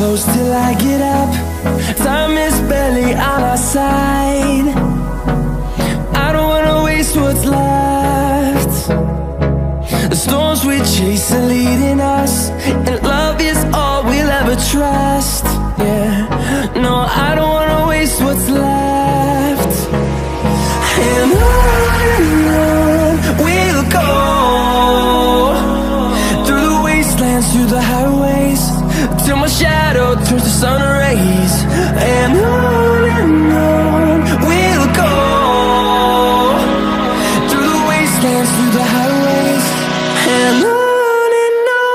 close till I get up. Time is barely on our side. I don't wanna waste what's left. The storms we chase are leading us, and love is all we'll ever trust. Yeah, no, I don't wanna waste what's left. And on we'll go, through the wastelands, through the highways, till my shadow turns to sun rays. And on we'll go, through the wastelands, through the highways, and on we'll go.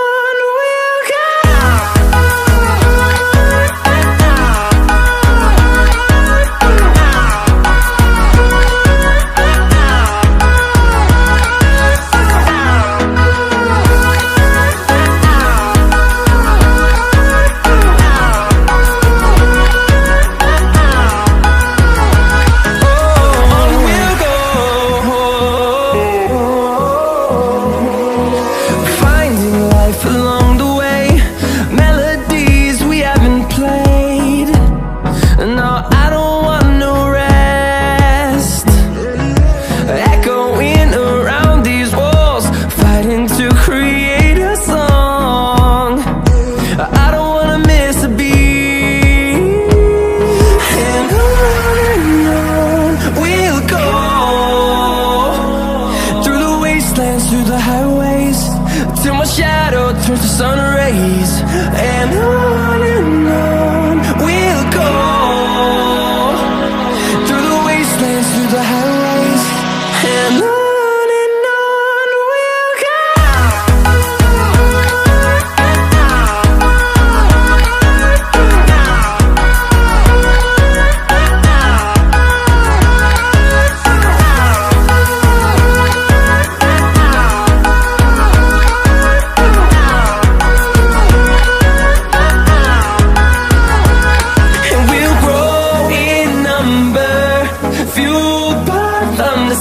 Through the highways, till my shadow turns to sun rays. And on we'll go, through the wastelands, through the highways, and on we'll go.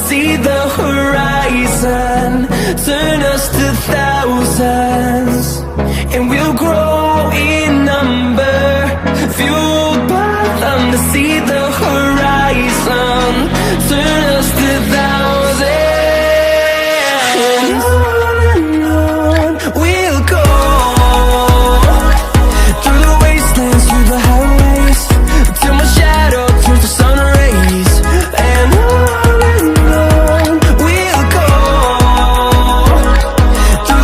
See the horizon, turn us to thousands, and we'll grow in number, fueled by them to see the horizon, turn us to thousands. And on we'll go, through the wastelands, through the highways, till my shadow turns to sun rays. And on we'll go, through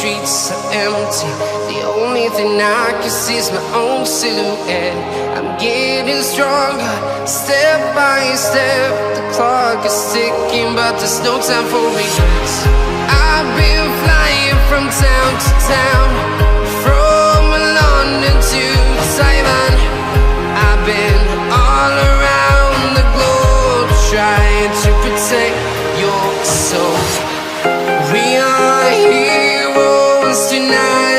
streets are empty. The only thing I can see is my own silhouette. I'm getting stronger, step by step. The clock is ticking, but there's no time for regrets. I've been flying from town to town, from London to Taiwan. I've been all around the globe, trying to protect your soul. We are heroes tonight.